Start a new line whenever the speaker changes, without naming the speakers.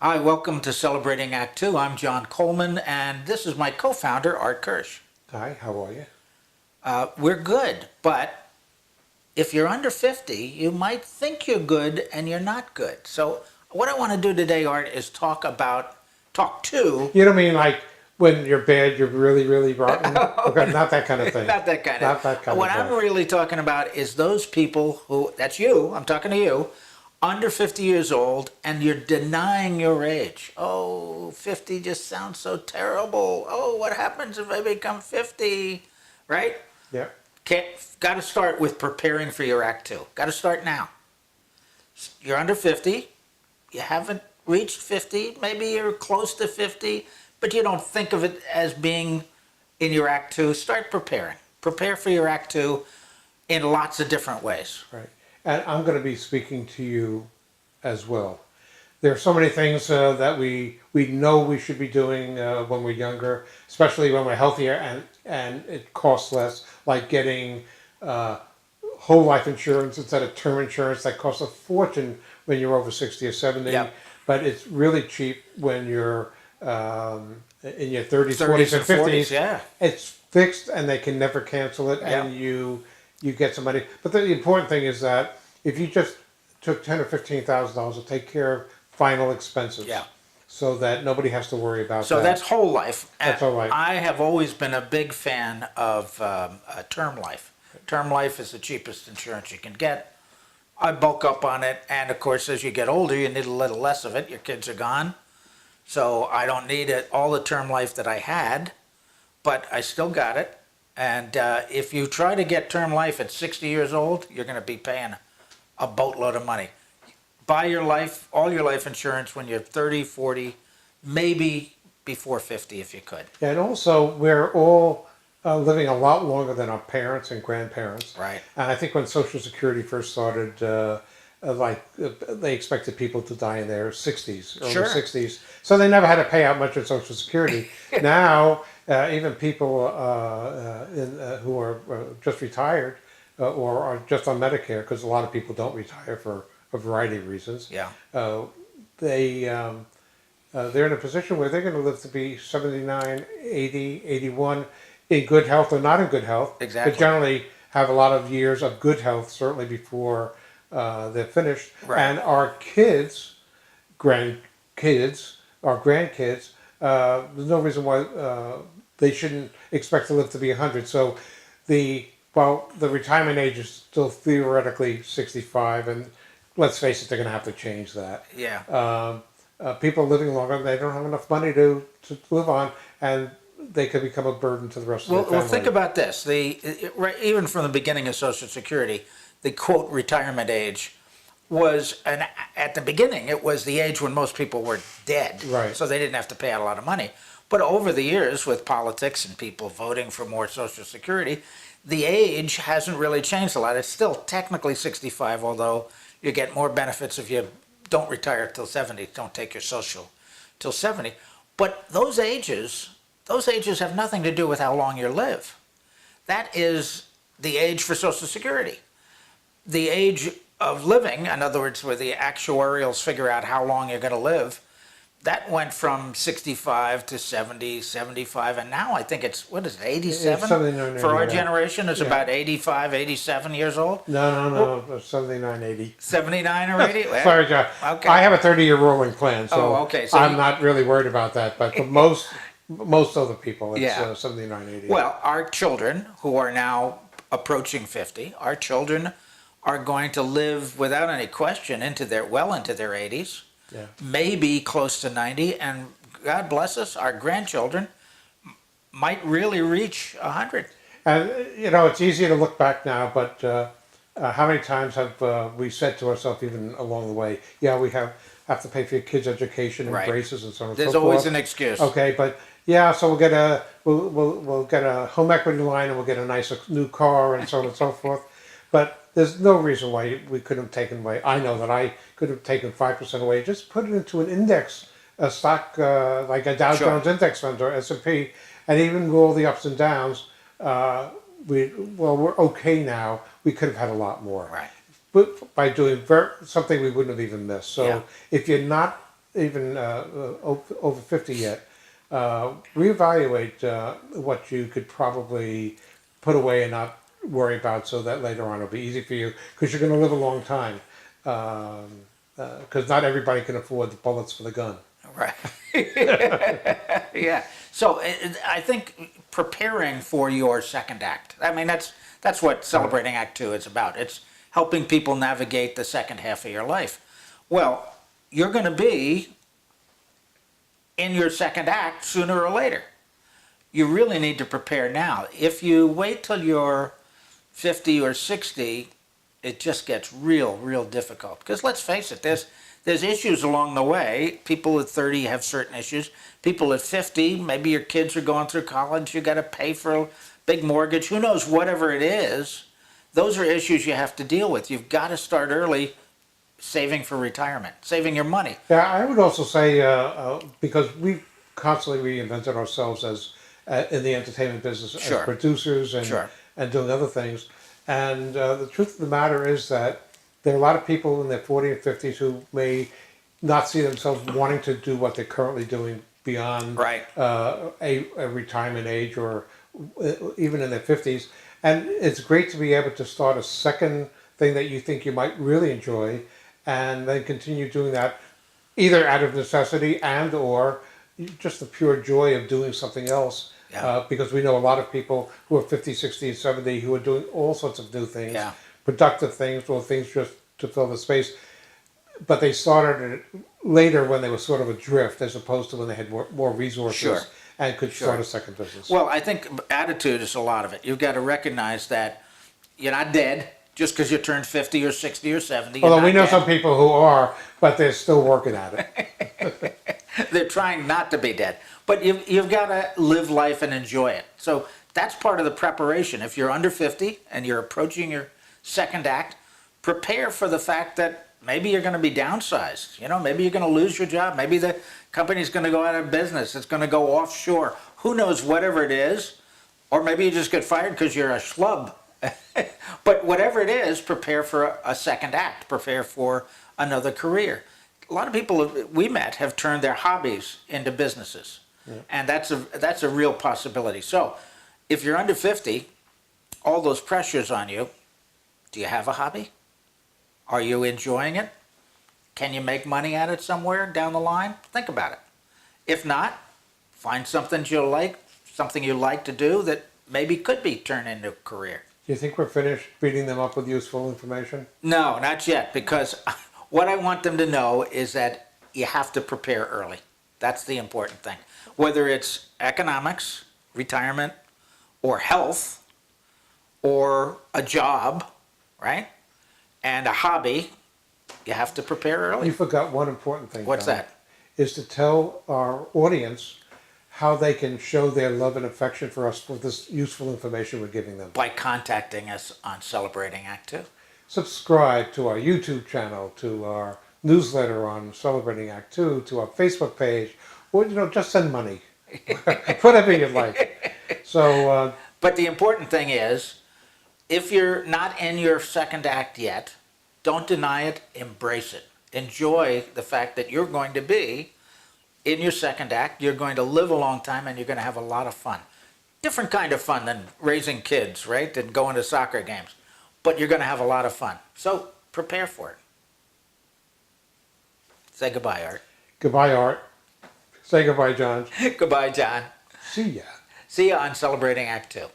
Hi, welcome to Celebrating Act Two. I'm John Coleman, and this is my co-founder, Art Kirsch.
Hi, how are you?
We're good, but if you're under 50, you might think you're good and you're not good. So what I want to do today, Art, is talk to,
You don't mean like when you're bad, you're really, really rotten? Okay, not that kind of thing.
not that kind
Not that
of,
kind
what
of
I'm
thing.
really talking about is those people who, that's you, I'm talking to you, under 50 years old, and you're denying your age. Oh, 50 just sounds so terrible. Oh, what happens if I become 50? Right?
Yeah.
Can't, got to start with preparing for your Act Two. Got to start now. You're under 50. You haven't reached 50. Maybe you're close to 50, but you don't think of it as being in your Act Two. Start preparing. Prepare for your Act Two in lots of different ways.
Right. And I'm going to be speaking to you as well. There are so many things that we know we should be doing when we're younger, especially when we're healthier and it costs less, like getting uh, whole life insurance instead of term insurance that costs a fortune when you're over 60 or 70,
Yep.
but it's really cheap when you're in your 30s,
30s
40s, and
and 40s,
50s.
yeah.
It's fixed and they can never cancel it,
Yep.
and you get some money. But the important thing is that if you just took $10,000 or $15,000 to take care of final expenses,
Yeah.
so that nobody has to worry about
So
that.
that's whole life.
That's all right.
I have always been a big fan of term life. Term life is the cheapest insurance you can get. I bulk up on it, and of course, as you get older, you need a little less of it. Your kids are gone, so I don't need it all the term life that I had, but I still got it. And if you try to get term life at 60 years old, you're going to be paying a boatload of money. Buy your life, all your life insurance when you're 30, 40, maybe before 50 if you could.
And also, we're all living a lot longer than our parents and grandparents.
Right.
And I think when Social Security first started, they expected people to die in their 60s, early
Sure.
60s. So they never had to pay out much in Social Security. Now, even people who are just retired or are just on Medicare, because a lot of people don't retire for a variety of reasons,
Yeah.
they they're in a position where they're going to live to be 79, 80, 81 in good health or not in good health.
Exactly.
But generally have a lot of years of good health, certainly before they're finished.
Right.
And our kids, grandkids, our grandkids, there's no reason why they shouldn't expect to live to be 100. So the retirement age is still theoretically 65, and let's face it, they're going to have to change that.
Yeah.
People are living longer, they don't have enough money to live on, and they could become a burden to the rest of
Well,
their family.
well, think about this. Even from the beginning of Social Security, the quote retirement age was at the beginning it was the age when most people were dead,
Right.
so they didn't have to pay out a lot of money. But over the years, with politics and people voting for more Social Security, the age hasn't really changed a lot. It's still technically 65, although you get more benefits if you don't retire till 70, don't take your social till 70. But those ages have nothing to do with how long you live. That is the age for Social Security. The age of living, in other words, where the actuarials figure out how long you're going to live, that went from 65 to 70, 75, and now I think it's, what is it, 87?
79,
For our
89.
generation, it's
Yeah.
about 85, 87 years old.
No, 79, 80.
79 or 80?
Sorry, John.
Okay.
I have a 30-year rolling plan, so,
Oh, okay. So
I'm
you-
not really worried about that. But for most other people, it's
Yeah.
79, 80.
Well, our children, who are now approaching 50, our children are going to live without any question into their 80s,
Yeah.
maybe close to 90, and God bless us, our grandchildren might really reach 100.
And it's easy to look back now, but how many times have we said to ourselves, even along the way, yeah, we have to pay for your kids' education and
Right.
braces and so on and
There's
so
always
forth.
an excuse.
Okay, but yeah, so we'll get a home equity line and we'll get a nice new car and so on and so forth. But there's no reason why we couldn't have taken away. I know that I could have taken 5% away. Just put it into an index, a stock like a Dow
Sure.
Jones index fund or S&P, and even with all the ups and downs, we're okay now. We could have had a lot more.
Right.
But by doing something we wouldn't have even missed. So
Yeah.
if you're not even over 50 yet, reevaluate what you could probably put away and not worry about, so that later on it'll be easy for you, because you're going to live a long time. Because not everybody can afford the bullets for the gun.
Right. Yeah. So I think preparing for your second act. I mean, that's what Celebrating Act Two is about. It's helping people navigate the second half of your life. Well, you're going to be in your second act sooner or later. You really need to prepare now. If you wait till you're 50 or 60, it just gets real difficult. Because let's face it, there's issues along the way. People at 30 have certain issues. People at 50, maybe your kids are going through college, you got to pay for a big mortgage, who knows, whatever it is. Those are issues you have to deal with. You've got to start early saving for retirement, saving your money.
Yeah, I would also say, because we've constantly reinvented ourselves as in the entertainment business,
Sure.
as producers and
Sure.
and doing other things. And the truth of the matter is that there are a lot of people in their 40s and 50s who may not see themselves wanting to do what they're currently doing beyond
Right.
A retirement age, or even in their 50s. And it's great to be able to start a second thing that you think you might really enjoy, and then continue doing that either out of necessity and or just the pure joy of doing something else.
Yeah.
Because we know a lot of people who are 50, 60, and 70 who are doing all sorts of new things,
Yeah.
productive things, or things just to fill the space. But they started it later when they were sort of adrift, as opposed to when they had more resources
Sure.
and could
Sure.
start a second business.
Well, I think attitude is a lot of it. You've got to recognize that you're not dead just because you turned 50 or 60 or 70. You're
Although we
not
know
dead.
some people who are, but they're still working at it.
They're trying not to be dead. But you've got to live life and enjoy it. So that's part of the preparation. If you're under 50 and you're approaching your second act, prepare for the fact that maybe you're going to be downsized. You know, maybe you're going to lose your job. Maybe the company's going to go out of business. It's going to go offshore. Who knows, whatever it is. Or maybe you just get fired because you're a schlub. But whatever it is, prepare for a second act. Prepare for another career. A lot of people we met have turned their hobbies into businesses. And that's a real possibility. So if you're under 50, all those pressures on you, do you have a hobby? Are you enjoying it? Can you make money at it somewhere down the line? Think about it. If not, find something something you like to do that maybe could be turned into a career.
Do you think we're finished beating them up with useful information?
No, not yet, because what I want them to know is that you have to prepare early. That's the important thing. Whether it's economics, retirement, or health, or a job, right? And a hobby, you have to prepare early.
You forgot one important thing.
What's
Tom,
that?
Is to tell our audience how they can show their love and affection for us with this useful information we're giving them.
By contacting us on Celebrating Act Two.
Subscribe to our YouTube channel, to our newsletter on Celebrating Act Two, to our Facebook page, or just send money, whatever you like. So
But the important thing is, if you're not in your second act yet, don't deny it, embrace it. Enjoy the fact that you're going to be in your second act, you're going to live a long time, and you're going to have a lot of fun. Different kind of fun than raising kids, right? And going to soccer games. But you're going to have a lot of fun. So prepare for it. Say goodbye, Art.
goodbye, Art. Say goodbye, John.
Goodbye, John.
See ya.
See you on Celebrating Act Two.